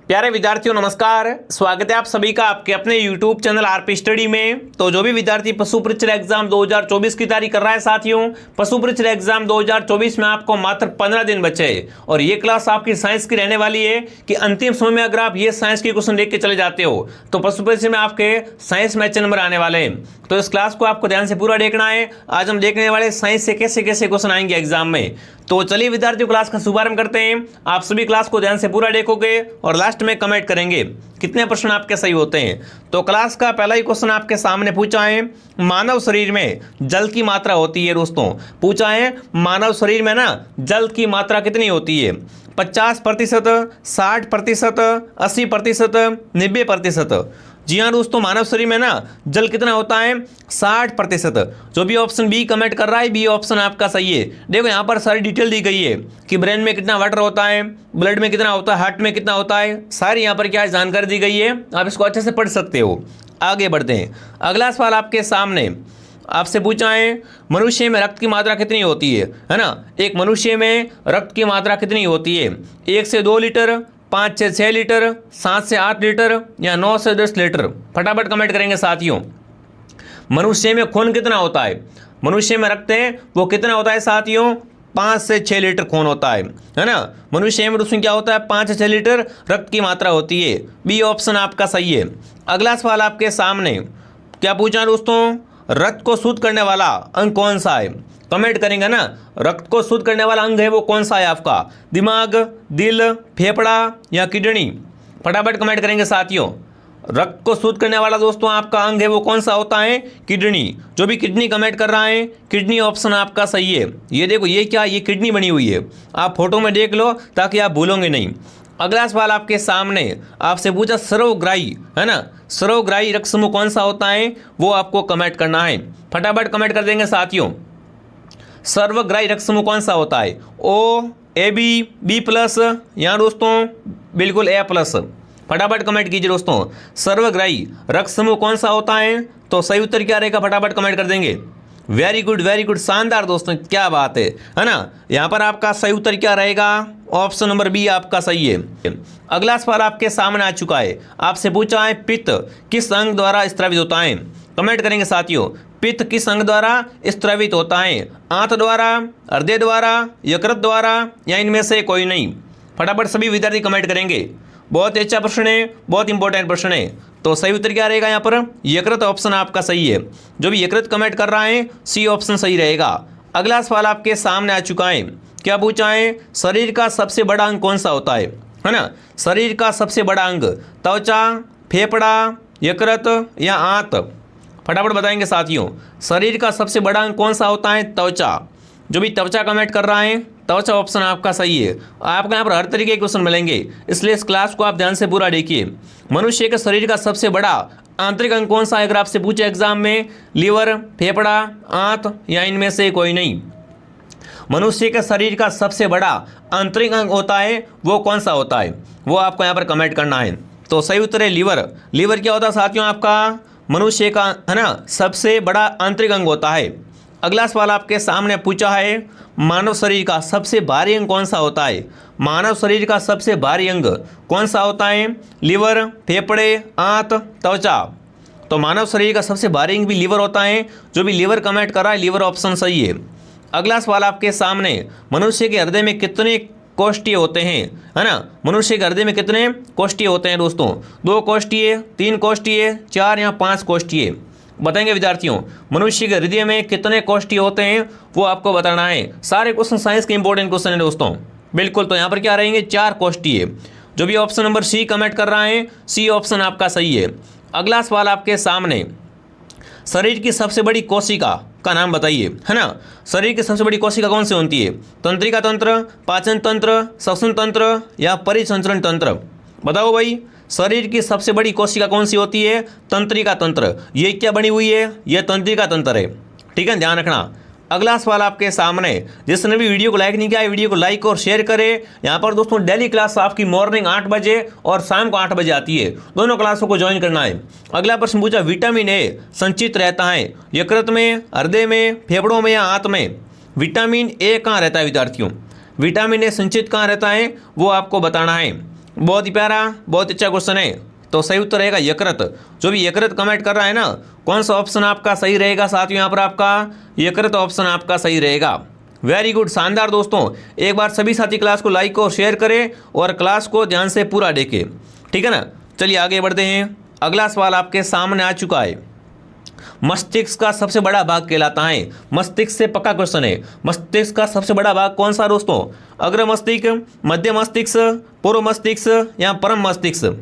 प्यारे विद्यार्थियों नमस्कार, स्वागत है आप सभी का आपके अपने YouTube चैनल आरपी स्टडी में। तो जो भी विद्यार्थी पशु परीक्षा एग्जाम 2024 की तैयारी कर रहा है साथियों, पशु परीक्षा एग्जाम 2024 में आपको मात्र 15 दिन बचे और ये क्लास आपकी साइंस की रहने वाली है कि अंतिम समय में अगर आप ये साइंस की क्वेश्चन देख के चले जाते हो तो पशु परीक्षा में आपके साइंस में अच्छे नंबर आने वाले हैं। तो इस क्लास को आपको ध्यान से पूरा देखना है। आज हम देखने वाले साइंस से कैसे कैसे क्वेश्चन आएंगे एग्जाम में। तो चलिए विद्यार्थियों क्लास का शुभारंभ करते हैं। आप सभी क्लास को ध्यान से पूरा देखोगे और लास्ट में कमेंट करेंगे कितने प्रश्न आपके सही होते हैं। तो क्लास का पहला ही क्वेश्चन आपके सामने पूछा है, मानव शरीर में जल की मात्रा होती है। दोस्तों पूछा है मानव शरीर में ना जल की मात्रा कितनी होती है? 50%, 60%, 80%, 90%। जी हाँ दोस्तों, मानव शरीर में ना जल कितना होता है? 60%। जो भी ऑप्शन बी कमेंट कर रहा है बी ऑप्शन आपका सही है। देखो यहाँ पर सारी डिटेल दी गई है कि ब्रेन में कितना वाटर होता है, ब्लड में कितना होता है, हार्ट में कितना होता है, सारी यहाँ पर क्या है जानकारी दी गई है। आप इसको अच्छे से पढ़ सकते हो। आगे बढ़ते हैं। अगला सवाल आपके सामने आपसे पूछा है, मनुष्य में रक्त की मात्रा कितनी होती है ना? एक मनुष्य में रक्त की मात्रा कितनी होती है? 1 से 2 लीटर, 5 से 6 लीटर, 7 से 8 लीटर या 9 से 10 लीटर? फटाफट कमेंट करेंगे साथियों। मनुष्य में खून कितना होता है? मनुष्य में रक्त है वो कितना होता है साथियों? 5 से 6 लीटर खून होता है ना? मनुष्य में उसमें क्या होता है? 5 से 6 लीटर रक्त की मात्रा होती है। बी ऑप्शन आपका सही है। अगला सवाल आपके सामने क्या पूछा दोस्तों? रक्त को शुद्ध करने वाला अंग कौन सा है? कमेंट करेंगे ना। रक्त को शुद्ध करने वाला अंग है वो कौन सा है आपका? दिमाग, दिल, फेफड़ा या किडनी? फटाफट कमेंट करेंगे साथियों। रक्त को शुद्ध करने वाला दोस्तों आपका अंग है वो कौन सा होता है? किडनी। जो भी किडनी कमेंट कर रहा है किडनी ऑप्शन आपका सही है। ये देखो ये क्या, ये किडनी बनी हुई है। आप फोटो में देख लो ताकि आप भूलोगे नहीं। अगला सवाल आपके सामने आपसे पूछा सर्वग्राही है ना, सर्वग्राही रक्त समूह कौन सा होता है वो आपको कमेंट करना है। फटाफट कमेंट कर देंगे साथियों। सर्वग्राही रक्त समूह कौन सा होता है? ओ, ए बी, बी प्लस या दोस्तों बिल्कुल ए प्लस? फटाफट कमेंट कीजिए दोस्तों। सर्वग्राही रक्त समूह कौन सा होता है? तो सही उत्तर क्या रहेगा? फटाफट कमेंट कर देंगे। वेरी गुड, शानदार दोस्तों, क्या बात है ना? यहाँ पर आपका सही उत्तर क्या रहेगा? ऑप्शन नंबर बी आपका सही है। अगला सवाल आपके सामने आ चुका है। आपसे पूछा है पित्त किस अंग द्वारा स्रावित होता है? कमेंट करेंगे साथियों। पित्त किस अंग द्वारा स्रावित होता है? आंत द्वारा, हृदय द्वारा, यकृत द्वारा या इनमें से कोई नहीं? फटाफट सभी विद्यार्थी कमेंट करेंगे। बहुत अच्छा प्रश्न है, बहुत इंपॉर्टेंट प्रश्न है। तो सही उत्तर क्या रहेगा यहाँ पर? यकृत ऑप्शन आपका सही है। जो भी यकृत कमेंट कर रहा है सी ऑप्शन सही रहेगा। अगला सवाल आपके सामने आ चुका है। क्या पूछा है? शरीर का सबसे बड़ा अंग कौन सा होता है ना? शरीर का सबसे बड़ा अंग त्वचा, फेफड़ा, यकृत या आंत? फटाफट बताएंगे साथियों। शरीर का सबसे बड़ा अंग कौन सा होता है? त्वचा। जो भी त्वचा कमेंट कर रहा है त्वचा ऑप्शन आपका सही है। आपको यहाँ पर हर तरीके के क्वेश्चन मिलेंगे, इसलिए इस क्लास को आप ध्यान से पूरा देखिए। मनुष्य के शरीर का सबसे बड़ा आंतरिक अंग कौन सा है अगर आपसे पूछे एग्जाम में? लीवर, फेफड़ा, आंत या इनमें से कोई नहीं? मनुष्य के शरीर का सबसे बड़ा आंतरिक अंग होता है वो कौन सा होता है? वो आपको यहाँ पर कमेंट करना है। तो सही उत्तर है लीवर। लीवर क्या होता है साथियों? आपका मनुष्य का है ना सबसे बड़ा आंतरिक अंग होता है। अगला सवाल आपके सामने पूछा है, मानव शरीर का सबसे भारी अंग कौन सा होता है? मानव शरीर का सबसे भारी अंग कौन सा होता है? लीवर, फेफड़े, आंत, त्वचा? तो मानव शरीर का सबसे भारी अंग भी लीवर होता है। जो भी लीवर कमेंट कर रहा है लीवर ऑप्शन सही है। अगला सवाल आपके सामने, मनुष्य के हृदय में कितने कोष्ठीय होते हैं है ना? मनुष्य के हृदय में कितने कोष्ठीय होते हैं दोस्तों? 2 कोष्ठीय, 3 कोष्ठीय, 4 या 5 कोष्ठीय? बताएंगे विद्यार्थियों। मनुष्य के हृदय में कितने कोष्ठीय होते हैं वो आपको बताना है। सारे क्वेश्चन साइंस के इंपॉर्टेंट क्वेश्चन है दोस्तों। बिल्कुल, तो यहाँ पर क्या रहेंगे? 4 कोष्ठीय। जो भी ऑप्शन नंबर सी कमेंट कर रहा है सी ऑप्शन आपका सही है। अगला सवाल आपके सामने, शरीर की सबसे बड़ी कोशिका का नाम बताइए है ना? शरीर की सबसे बड़ी कोशिका कौन सी होती है? तंत्रिका तंत्र, पाचन तंत्र, श्वसन तंत्र या परिसंचरण तंत्र? बताओ भाई, शरीर की सबसे बड़ी कोशिका कौन सी होती है? तंत्रिका तंत्र। ये क्या बनी हुई है? यह तंत्रिका तंत्र है। ठीक है, ध्यान रखना। अगला सवाल आपके सामने, जिसने भी वीडियो को लाइक नहीं किया है वीडियो को लाइक और शेयर करें। यहाँ पर दोस्तों डेली क्लास आपकी मॉर्निंग 8 बजे और शाम को 8 बजे आती है, दोनों क्लासों को ज्वाइन करना है। अगला प्रश्न पूछा, विटामिन ए संचित रहता है यकृत में, हृदय में, फेफड़ों में या आंत में? विटामिन ए कहाँ रहता है विद्यार्थियों? विटामिन ए संचित कहाँ रहता है वो आपको बताना है। बहुत ही प्यारा, बहुत अच्छा क्वेश्चन है। तो सही उत्तर रहेगा यकृत। जो भी यकृत कमेंट कर रहा है ना, कौन सा ऑप्शन आपका सही रहेगा साथियों? यहाँ पर आपका यकृत ऑप्शन आपका सही रहेगा। वेरी गुड, शानदार दोस्तों। एक बार सभी साथी क्लास को लाइक और शेयर करें और क्लास को ध्यान से पूरा देखें, ठीक है ना। चलिए आगे बढ़ते हैं। अगला सवाल आपके सामने आ चुका है। मस्तिष्क का सबसे बड़ा भाग कहलाता है। मस्तिष्क से पक्का क्वेश्चन है। मस्तिष्क का सबसे बड़ा भाग कौन सा दोस्तों? अग्र मस्तिष्क, मध्य मस्तिष्क, पूर्व मस्तिष्क या परम मस्तिष्क?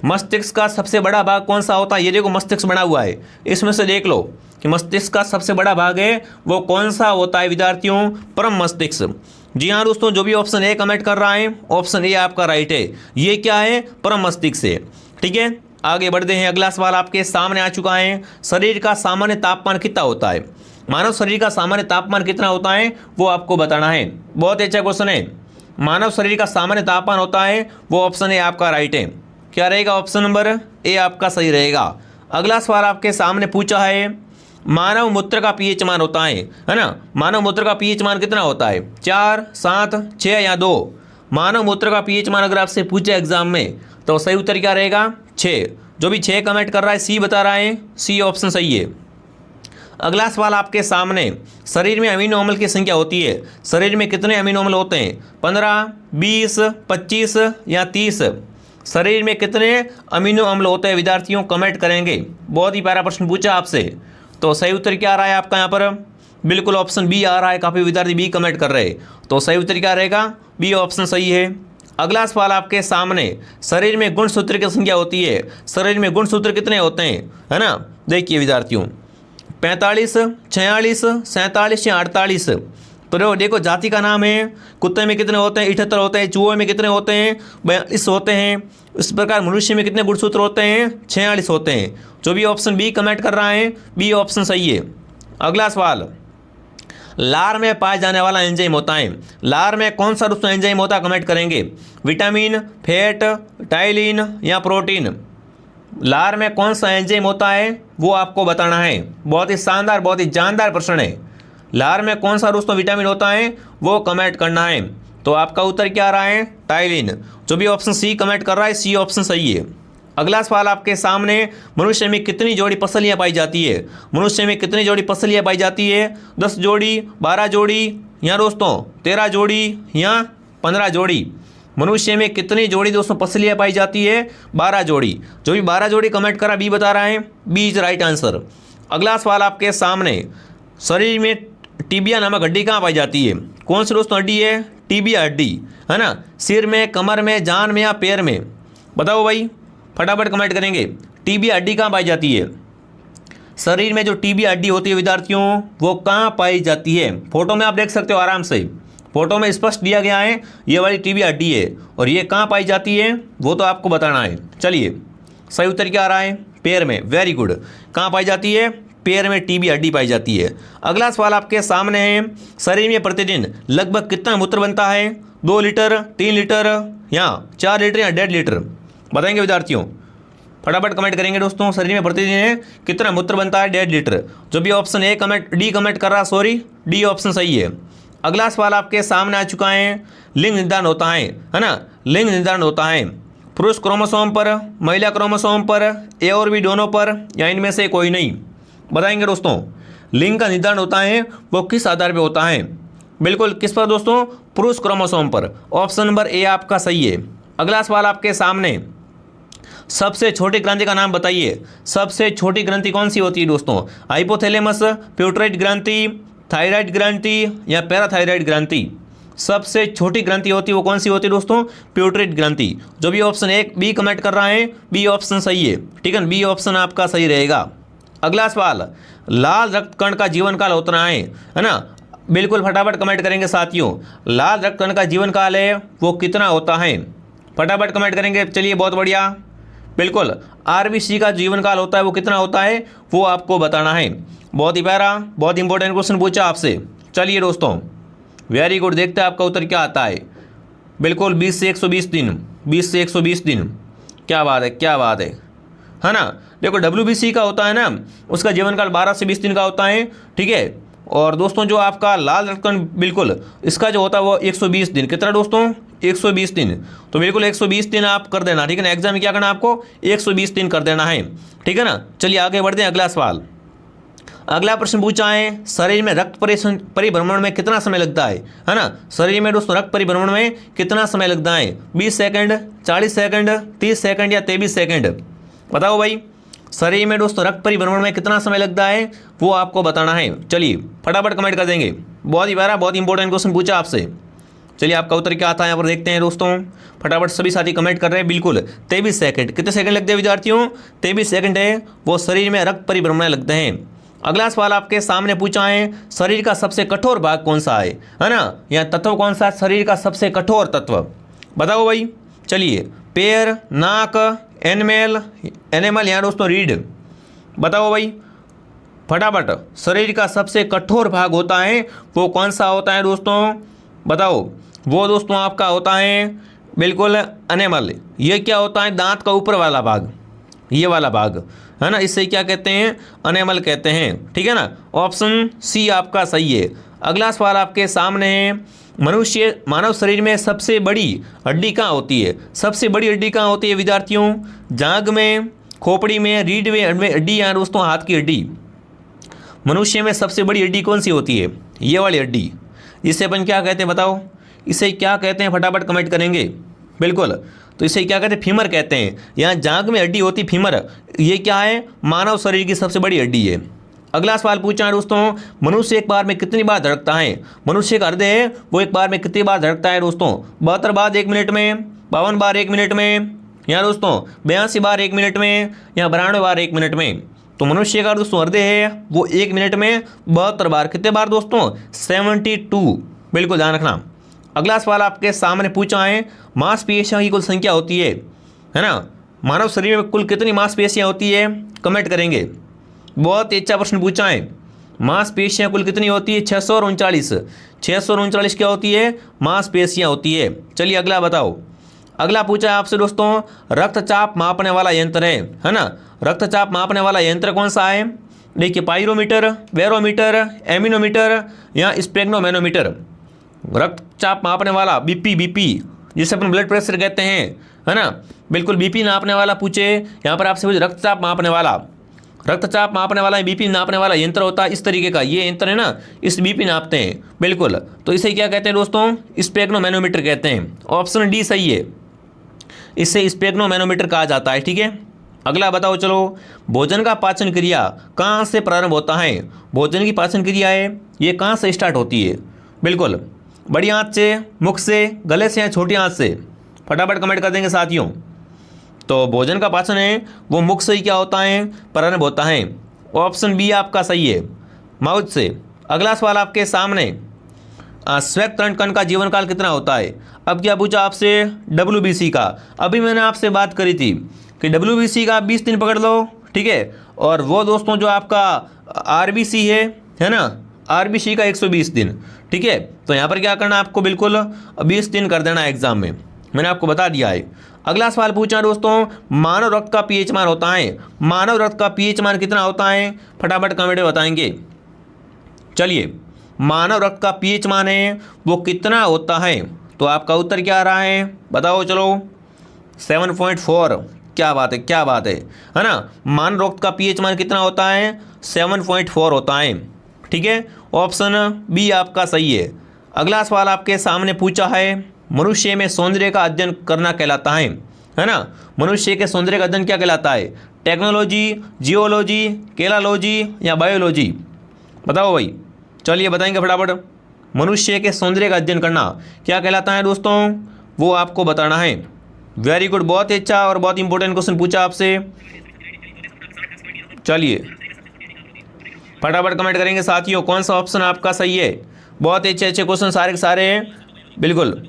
मस्तिष्क का सबसे बड़ा भाग कौन सा होता है? ये देखो मस्तिष्क बना हुआ है, इसमें से देख लो कि मस्तिष्क का सबसे बड़ा भाग है वो कौन सा होता है विद्यार्थियों? परम मस्तिष्क। जी हाँ दोस्तों, जो भी ऑप्शन ए कमेंट कर रहा है, ऑप्शन ए आपका राइट है। ये क्या है? परम मस्तिष्क से। ठीक है, आगे बढ़ते हैं। अगला सवाल आपके सामने आ चुका है। शरीर का सामान्य तापमान कितना होता है? मानव शरीर का सामान्य तापमान कितना होता है वो आपको बताना है। बहुत अच्छा क्वेश्चन है। मानव शरीर का सामान्य तापमान होता है वो ऑप्शन ए आपका राइट है। क्या रहेगा? ऑप्शन नंबर ए आपका सही रहेगा। अगला सवाल आपके सामने पूछा है, मानव मूत्र का पीएच मान होता है ना? मानव मूत्र का पीएच मान कितना होता है? 4, 7, 6 या 2? मानव मूत्र का पीएच मान अगर आपसे पूछे एग्जाम में तो सही उत्तर क्या रहेगा? 6। जो भी 6 कमेंट कर रहा है सी बता रहा है, सी ऑप्शन सही है। अगला सवाल आपके सामने, शरीर में अमीनो अम्ल की संख्या होती है। शरीर में कितने अमीनो अम्ल होते हैं? 15, 20, 25 या 30? शरीर में कितने अमीनो अम्ल होते हैं विद्यार्थियों? कमेंट करेंगे। बहुत ही प्यारा प्रश्न पूछा आपसे। तो सही उत्तर क्या आ रहा है आपका यहाँ पर? बिल्कुल ऑप्शन बी आ रहा है। काफ़ी विद्यार्थी बी कमेंट कर रहे हैं, तो सही उत्तर क्या रहेगा? बी ऑप्शन सही है। अगला सवाल आपके सामने, शरीर में गुणसूत्र की संख्या होती है। शरीर में गुणसूत्र कितने होते हैं, है ना? देखिए विद्यार्थियों, 45, 46, 47 या 48? तो देखो जाति का नाम है। कुत्ते में कितने होते हैं? 78 होते हैं। चूहे में कितने होते हैं? 42 होते हैं। इस प्रकार मनुष्य में कितने गुणसूत्र होते हैं? 46 होते हैं। जो भी ऑप्शन बी कमेंट कर रहा है, बी ऑप्शन सही है। अगला सवाल, लार में पाया जाने वाला एंजाइम होता है। लार में कौन सा दोस्तों एंजाइम होता है? कमेंट करेंगे। विटामिन, फैट, टाइलिन या प्रोटीन? लार में कौन सा एंजाइम होता है वो आपको बताना है। बहुत ही शानदार, बहुत ही जानदार प्रश्न है। लार में कौन सा दोस्तों विटामिन होता है वो कमेंट करना है। तो आपका उत्तर क्या आ रहा है? टाइलिन। जो भी ऑप्शन सी कमेंट कर रहा है, सी ऑप्शन सही है। अगला सवाल आपके सामने, मनुष्य में कितनी जोड़ी पसलियाँ पाई जाती है? मनुष्य में कितनी जोड़ी पसलियाँ पाई जाती है? 10 जोड़ी, 12 जोड़ी या दोस्तों 13 जोड़ी या 15 जोड़ी? मनुष्य में कितनी जोड़ी दोस्तों पसलियाँ पाई जाती है? 12 जोड़ी। जो भी 12 जोड़ी कमेंट करा, बी बता रहा है, बी इज राइट आंसर। अगला सवाल आपके सामने, शरीर में टिबिया नामक हड्डी कहाँ पाई जाती है? कौन सी दोस्तों हड्डी है? टिबिया हड्डी, है ना? सिर में, कमर में, जान में या पैर में? बताओ भाई, फटाफट कमेंट करेंगे। टिबिया हड्डी कहाँ पाई जाती है? शरीर में जो टिबिया हड्डी होती है विद्यार्थियों, वो कहाँ पाई जाती है? फोटो में आप देख सकते हो आराम से, फोटो में स्पष्ट दिया गया है ये वाली टिबिया हड्डी है, और ये कहाँ पाई जाती है वो तो आपको बताना है। चलिए, सही उत्तर क्या आ रहा है? पैर में। Very good. कहाँ पाई जाती है? पैर में टिबिया हड्डी पाई जाती है। अगला सवाल आपके सामने है, शरीर में प्रतिदिन लगभग कितना मूत्र बनता है? 2 लीटर, 3 लीटर या 4 लीटर या 1.5 लीटर? बताएंगे विद्यार्थियों, फटाफट कमेंट करेंगे दोस्तों। शरीर में प्रतिदिन कितना मूत्र बनता है? 1.5 लीटर। जो भी option A comment, D comment कर रहा, सॉरी, डी ऑप्शन सही है। अगला सवाल आपके सामने आ चुका है, लिंग निर्धारण होता है ना? लिंग निर्धारण होता है पुरुष क्रोमोसोम पर, महिला क्रोमोसोम पर, ए और बी दोनों पर, या इनमें से कोई नहीं? बताएंगे दोस्तों। लिंग का निर्धारण होता है वो किस आधार पे होता है? बिल्कुल किस पर दोस्तों? पुरुष क्रोमोसोम पर। ऑप्शन नंबर ए आपका सही है। अगला सवाल आपके सामने, सबसे छोटी ग्रंथि का नाम बताइए। सबसे छोटी ग्रंथि कौन सी होती है दोस्तों? हाइपोथैलेमस, प्यूटराइड ग्रंथि, थायराइड ग्रंथि या पैराथायराइड ग्रंथि? सबसे छोटी ग्रंथि होती है वो कौन सी होती है दोस्तों? प्यूटराइड ग्रंथि। जो भी ऑप्शन ए, बी कमेंट कर रहा है, बी ऑप्शन सही है। ठीक है, बी ऑप्शन आपका सही रहेगा। अगला सवाल, लाल रक्त कण का जीवन काल होता है ना? बिल्कुल फटाफट कमेंट करेंगे साथियों। लाल रक्त कण का जीवन काल है वो कितना होता है? फटाफट कमेंट करेंगे। चलिए, बहुत बढ़िया। बिल्कुल, आरबीसी का जीवन काल होता है वो कितना होता है वो आपको बताना है। बहुत ही प्यारा, बहुत इंपॉर्टेंट क्वेश्चन पूछा आपसे। चलिए दोस्तों, वेरी गुड। देखते हैं आपका उत्तर क्या आता है। बिल्कुल 20 से 120 दिन, 20 से 120 दिन। क्या बात है, क्या बात है ना? देखो WBC का होता है ना, उसका जीवन काल 12 से 20 दिन का होता है। ठीक है, और दोस्तों जो आपका लाल रक्तकण बिल्कुल इसका जो होता है वो 120 दिन, कितना दोस्तों 120 दिन, तो बिल्कुल 120 दिन आप कर देना, ठीक है ना। एग्जाम में क्या करना आपको 120 दिन कर देना है, ठीक है ना। चलिए आगे बढ़ते हैं, अगला सवाल। अगला प्रश्न पूछा है, शरीर में रक्त परिभ्रमण में कितना समय लगता है ना। शरीर में दोस्तों रक्त परिभ्रमण में कितना समय लगता है, 20 सेकंड, 40 सेकंड, 30 सेकंड या 23 सेकंड, बताओ भाई। शरीर में दोस्तों रक्त परिभ्रमण में कितना समय लगता है वो आपको बताना है। चलिए फटाफट कमेंट कर देंगे, बहुत ही प्यारा, बहुत इंपॉर्टेंट क्वेश्चन पूछा आपसे। चलिए आपका उत्तर क्या आता है यहाँ पर देखते हैं दोस्तों, फटाफट सभी साथी कमेंट कर रहे हैं। बिल्कुल 23 सेकंड, कितने सेकंड लगते हैं विद्यार्थियों, 23 सेकंड है वो शरीर में रक्त परिभ्रमण लगते हैं। अगला सवाल आपके सामने पूछा है, शरीर का सबसे कठोर भाग कौन सा है ना, या तत्व कौन सा है शरीर का सबसे कठोर तत्व, बताओ भाई। चलिए पैर, नाक, एनिमल या दोस्तों रीढ़, बताओ भाई फटाफट। शरीर का सबसे कठोर भाग होता है वो कौन सा होता है दोस्तों, बताओ। वो दोस्तों आपका होता है बिल्कुल एनिमल। ये क्या होता है, दांत का ऊपर वाला भाग, ये वाला भाग है ना, इससे क्या कहते हैं, एनिमल कहते हैं, ठीक है ना। ऑप्शन सी आपका सही है। अगला सवाल आपके सामने है, मानव शरीर में सबसे बड़ी हड्डी कहाँ होती है, सबसे बड़ी हड्डी कहाँ होती है विद्यार्थियों, जांघ में, खोपड़ी में, रीढ़ में हड्डी या दोस्तों हाथ की हड्डी। मनुष्य में सबसे बड़ी हड्डी कौन सी होती है, ये वाली हड्डी, जिसे अपन क्या कहते हैं बताओ, इसे क्या कहते हैं, फटाफट कमेंट करेंगे। बिल्कुल, तो इसे क्या कहते हैं, फीमर कहते हैं। यहाँ जांघ में हड्डी होती फीमर, ये क्या है, मानव शरीर की सबसे बड़ी हड्डी है। अगला सवाल पूछा है दोस्तों, मनुष्य एक बार में कितनी बार धड़कता है, मनुष्य का हृदय है वो एक बार में कितनी बार धड़कता है दोस्तों, 72 बार 1 मिनट में, 52 बार 1 मिनट में, या दोस्तों 82 बार 1 मिनट में, या 92 बार 1 मिनट में। तो मनुष्य का दोस्तों हृदय है वो 1 मिनट में 72 बार, कितने बार दोस्तों 72, बिल्कुल ध्यान रखना। अगला सवाल आपके सामने पूछा है, मांसपेशियों की कुल संख्या होती है ना, मानव शरीर में कुल कितनी मांसपेशियां होती है, कमेंट करेंगे। बहुत ही अच्छा प्रश्न पूछा है, मांसपेशियां कुल कितनी होती है, 639, 639 क्या होती है, मांसपेशियां होती है। चलिए अगला बताओ। अगला पूछा है आपसे दोस्तों, रक्तचाप मापने वाला यंत्र है ना, रक्तचाप मापने वाला यंत्र कौन सा है, देखिए पायरोमीटर, बैरोमीटर, एमिनोमीटर या स्पेग्नोमेनोमीटर। रक्तचाप मापने वाला बीपी जिसे अपन ब्लड प्रेशर कहते हैं है ना, बिल्कुल बीपी नापने वाला पूछे यहाँ पर आपसे, रक्तचाप मापने वाला, रक्तचाप मापने वाला बीपी नापने वाला यंत्र होता है इस तरीके का, ये यंत्र है ना, इस बीपी नापते हैं बिल्कुल। तो इसे क्या कहते हैं दोस्तों, स्पेग्नोमेनोमीटर कहते हैं। ऑप्शन डी सही है, इससे स्पेग्नोमेनोमीटर कहा जाता है, ठीक है। अगला बताओ चलो, भोजन का पाचन क्रिया कहाँ से प्रारंभ होता है, भोजन की पाचन क्रिया है ये कहाँ से स्टार्ट होती है, बिल्कुल बड़ी आंत से, मुख से, गले से या छोटी आंत से, फटाफट कमेंट कर देंगे साथियों। तो भोजन का पाचन है वो मुख से ही क्या होता है, प्रारंभ होता है। ऑप्शन बी आपका सही है, माउथ से। अगला सवाल आपके सामने, श्वेत कण का जीवन काल कितना होता है। अब क्या पूछा आपसे, WBC का, अभी मैंने आपसे बात करी थी कि WBC का 20 दिन पकड़ लो, ठीक है, और वो दोस्तों जो आपका RBC है ना, RBC का 120 दिन, ठीक है। तो यहाँ पर क्या करना आपको, बिल्कुल 20 दिन कर देना एग्जाम में, मैंने आपको बता दिया है। अगला सवाल पूछा दोस्तों, मानव रक्त का pH मान होता है, मानव रक्त का pH मान कितना होता है, फटाफट कमेंट में बताएंगे। चलिए मानव रक्त का pH मान है वो कितना होता है, तो आपका उत्तर क्या आ रहा है बताओ चलो, 7.4। क्या बात है, क्या बात है ना। मानव रक्त का pH मान कितना होता है, 7.4 होता है, ठीक है। ऑप्शन बी आपका सही है। अगला सवाल आपके सामने पूछा है, मनुष्य में सौंदर्य का अध्ययन करना कहलाता है ना, मनुष्य के सौंदर्य का अध्ययन क्या कहलाता है, टेक्नोलॉजी, जियोलॉजी, केलालॉजी या बायोलॉजी, बताओ भाई। चलिए बताएंगे फटाफट, मनुष्य के सौंदर्य का अध्ययन करना क्या कहलाता है दोस्तों, वो आपको बताना है। वेरी गुड, बहुत ही अच्छा और बहुत इंपॉर्टेंट क्वेश्चन पूछा आपसे। चलिए फटाफट कमेंट करेंगे साथियों, कौन सा ऑप्शन आपका सही है। बहुत ही अच्छे अच्छे क्वेश्चन सारे के सारे हैं, बिल्कुल।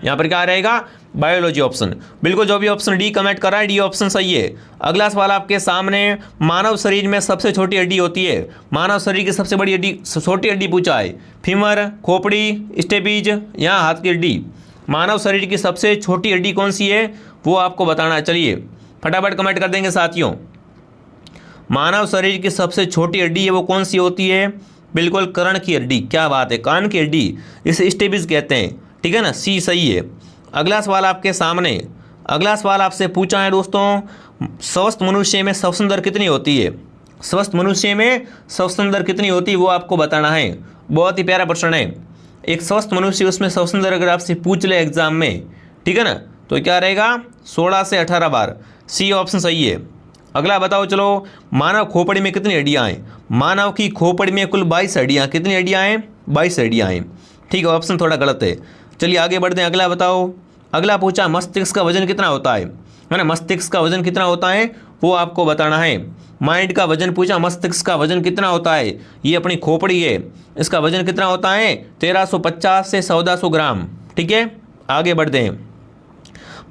यहाँ पर क्या रहेगा, बायोलॉजी ऑप्शन, बिल्कुल जो भी ऑप्शन डी कमेंट कर रहा है डी ऑप्शन सही है। अगला सवाल आपके सामने, मानव शरीर में सबसे छोटी हड्डी होती है, मानव शरीर की सबसे बड़ी हड्डी, छोटी हड्डी पूछा है, फीमर, खोपड़ी, स्टेपीज या हाथ की हड्डी। मानव शरीर की सबसे छोटी हड्डी कौन सी है वो आपको बताना है। चलिए फटाफट कमेंट कर देंगे साथियों, मानव शरीर की सबसे छोटी हड्डी है वो कौन सी होती है, बिल्कुल कर्ण की हड्डी, क्या बात है, कान की हड्डी, इसे स्टेबिस कहते हैं, ठीक है ना, सी सही है। अगला सवाल आपके सामने, अगला सवाल आपसे पूछा है दोस्तों, स्वस्थ मनुष्य में श्वसन दर कितनी होती है? स्वस्थ मनुष्य में श्वसन दर कितनी होती है वो आपको बताना है। बहुत ही प्यारा प्रश्न है। एक स्वस्थ मनुष्य, उसमें श्वसन दर अगर आपसे पूछ ले एग्जाम में, ठीक है ना, तो क्या रहेगा 16 से 18 बार, सी ऑप्शन सही है। अगला बताओ चलो, मानव खोपड़ी में कितनी हड्डियाँ हैं? मानव की खोपड़ी में कुल 22 हड्डियाँ, कितनी हड्डियाँ हैं? 22 हड्डियाँ हैं, ठीक है, ऑप्शन थोड़ा गलत है। चलिए आगे बढ़ते हैं, अगला बताओ। अगला पूछा मस्तिष्क का वजन कितना होता है ना, मस्तिष्क का वजन कितना होता है वो आपको बताना है। माइंड का वजन पूछा, मस्तिष्क का वजन कितना होता है? ये अपनी खोपड़ी है, इसका वजन कितना होता है? 1350 से 1400 ग्राम, ठीक है। आगे बढ़ते हैं।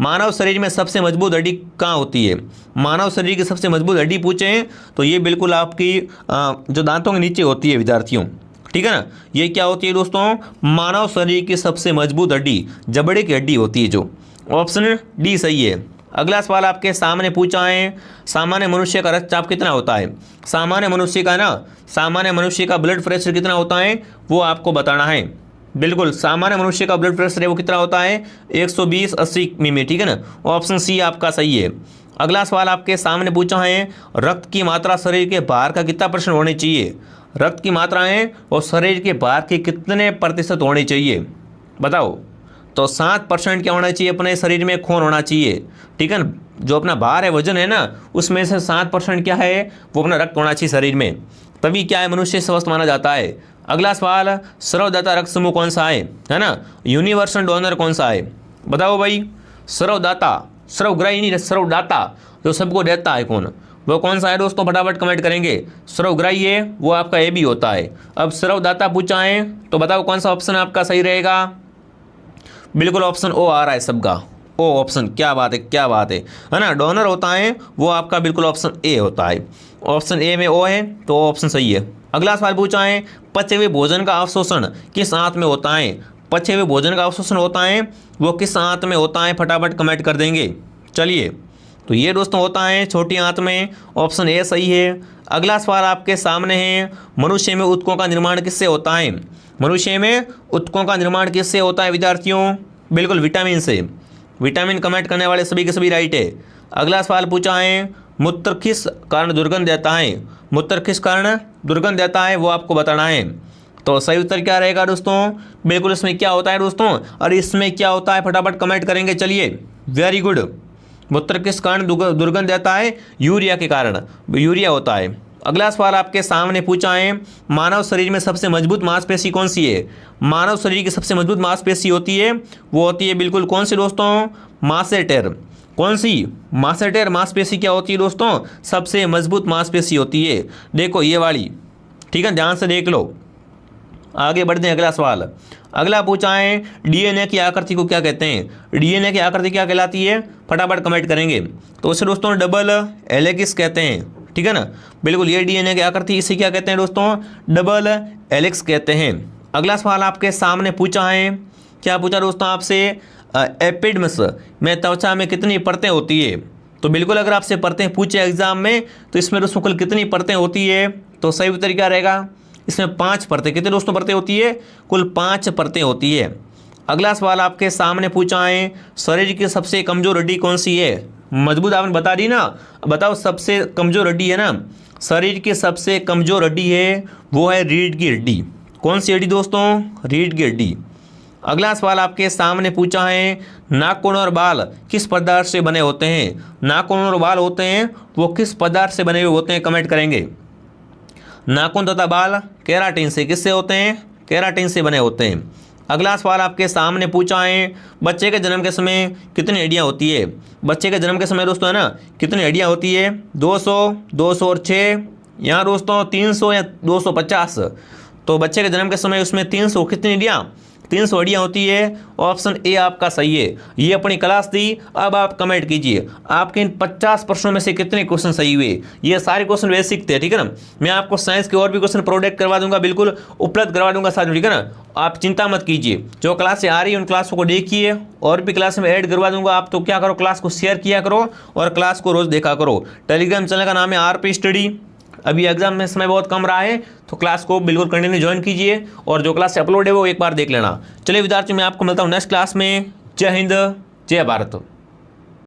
मानव शरीर में सबसे मजबूत हड्डी कहाँ होती है? मानव शरीर की सबसे मजबूत हड्डी पूछे तो ये बिल्कुल आपकी जो दांतों के नीचे होती है विद्यार्थियों, ठीक है ना। ये क्या होती है दोस्तों? मानव शरीर की सबसे मजबूत हड्डी जबड़े की हड्डी होती है, जो ऑप्शन डी सही है। अगला सवाल आपके सामने पूछा है, सामान्य मनुष्य का रक्तचाप कितना होता है? सामान्य मनुष्य का ना, सामान्य मनुष्य का ब्लड प्रेशर कितना होता है वो आपको बताना है। बिल्कुल, सामान्य मनुष्य का ब्लड प्रेशर है वो कितना होता है? 120/80 मिमी, ठीक है ना, ऑप्शन सी आपका सही है। अगला सवाल आपके सामने पूछा है, रक्त की मात्रा शरीर के बाहर का कितना % होनी चाहिए? रक्त की मात्रा है और शरीर के बाहर के कितने % होनी चाहिए बताओ? तो 7% क्या होना चाहिए अपने शरीर में? खून होना चाहिए, ठीक है ना। जो अपना भार है, वजन है ना, उसमें से 7% क्या है वो अपना रक्त होना चाहिए शरीर में, तभी क्या है मनुष्य स्वस्थ माना जाता है। अगला सवाल, सर्वदाता रक्त समूह कौन सा है ना, यूनिवर्सल डोनर कौन सा है बताओ भाई? सर्वदाता, सर्वग्राही नहीं, सर्वदाता, जो सबको देता है कौन, वो कौन सा है दोस्तों? फटाफट कमेंट करेंगे। सर्वग्राही है वो आपका ए बी होता है। अब सर्वदाता पूछा है तो बताओ कौन सा ऑप्शन आपका सही रहेगा? बिल्कुल ऑप्शन ओ आ रहा है सबका, ओ ऑप्शन, क्या बात है, क्या बात है ना। डोनर होता है वो आपका बिल्कुल ऑप्शन ए होता है, ऑप्शन ए में ओ है तो ऑप्शन सही है। अगला सवाल पूछा है, पचे हुए भोजन का अवशोषण किस आंत में होता है? पचे हुए भोजन का अवशोषण होता है वो किस आंत में होता है? फटाफट कमेंट कर देंगे। चलिए, तो ये दोस्तों होता है छोटी आंत में, ऑप्शन ए सही है। अगला सवाल आपके सामने है, मनुष्य में ऊतकों का निर्माण किससे होता है? मनुष्य में ऊतकों का निर्माण किससे होता है विद्यार्थियों? बिल्कुल विटामिन से। विटामिन कमेंट करने वाले सभी के सभी राइट है। अगला सवाल पूछा है, मूत्र किस कारण दुर्गंध देता है? मूत्र किस कारण दुर्गंध देता है वो आपको बताना है। तो सही उत्तर क्या रहेगा दोस्तों? बिल्कुल इसमें क्या होता है दोस्तों, और इसमें क्या होता है फटाफट कमेंट करेंगे। चलिए, वेरी गुड। मूत्र किस कारण दुर्गंध देता है? यूरिया के कारण, यूरिया होता है। अगला सवाल आपके सामने पूछा है, मानव शरीर में सबसे मजबूत मांसपेशी कौन सी है? मानव शरीर की सबसे मजबूत मांसपेशी होती है वो होती है बिल्कुल कौन सी दोस्तों? मासेटर। कौन सी? मासेटर मांसपेशी क्या होती है दोस्तों? सबसे मजबूत मांसपेशी होती है, देखो ये वाली, ठीक है, ध्यान से देख लो। आगे बढ़ते हैं, अगला सवाल। अगला पूछा है, डीएनए की आकृति को क्या कहते हैं? डीएनए की आकृति क्या कहलाती है? फटाफट कमेंट करेंगे। तो उसे दोस्तों डबल हेलिक्स कहते हैं, ठीक है ना। बिल्कुल, ये डीएनए की आकृति, इसे क्या कहते हैं दोस्तों? डबल हेलिक्स कहते हैं। अगला सवाल आपके सामने पूछा है, क्या पूछा दोस्तों आपसे? एपिडर्मिस में त्वचा में कितनी परतें होती है? तो बिल्कुल अगर आपसे परतें पूछे एग्जाम में तो इसमें दोस्तों कुल कितनी परतें होती है? तो सही उत्तर क्या रहेगा? इसमें 5 परतें। कितने दोस्तों परतें होती है? कुल 5 परतें होती है। अगला सवाल आपके सामने पूछा है, शरीर की सबसे कमजोर हड्डी कौन सी है? मजबूत आपने बता दी ना, बताओ सबसे कमजोर हड्डी है ना, शरीर की सबसे कमजोर हड्डी है वो है रीढ़ की हड्डी। कौन सी हड्डी दोस्तों? रीढ़ की हड्डी। अगला सवाल आपके सामने पूछा है, नाखून और बाल किस पदार्थ से बने होते हैं? नाखून और बाल होते हैं वो किस पदार्थ से बने हुए होते हैं? कमेंट करेंगे। नाखून तथा बाल केराटिन से, किससे होते हैं? केराटिन से बने होते हैं। अगला सवाल आपके सामने पूछा है, बच्चे के जन्म के समय कितनी हड्डियाँ होती है? बच्चे के जन्म के समय दोस्तों है ना कितनी हड्डियाँ होती है? 200, 200 और 6, यहाँ दोस्तों 300 या 250। तो बच्चे के जन्म के समय उसमें 300 कितनी हड्डियाँ? 300 हड्डियाँ होती है, ऑप्शन ए आपका सही है। ये अपनी क्लास थी। अब आप कमेंट कीजिए आपके इन 50 प्रश्नों में से कितने क्वेश्चन सही हुए। ये सारे क्वेश्चन बेसिक थे, ठीक है ना। मैं आपको साइंस के और भी क्वेश्चन प्रोवाइड करवा दूंगा, बिल्कुल उपलब्ध करवा दूंगा साथ में, ठीक है ना। आप चिंता मत कीजिए, जो क्लासें आ रही है उन क्लासों को देखिए, और भी क्लास में ऐड करवा दूंगा। आप तो क्या करो, क्लास को शेयर किया करो और क्लास को रोज़ देखा करो। टेलीग्राम चैनल का नाम है RP स्टडी, अभी एग्जाम में समय बहुत कम रहा है, तो क्लास को बिल्कुल कंटिन्यू ज्वाइन कीजिए और जो क्लास अपलोड है वो एक बार देख लेना। चलिए विद्यार्थी, मैं आपको मिलता हूँ नेक्स्ट क्लास में। जय हिंद, जय भारत।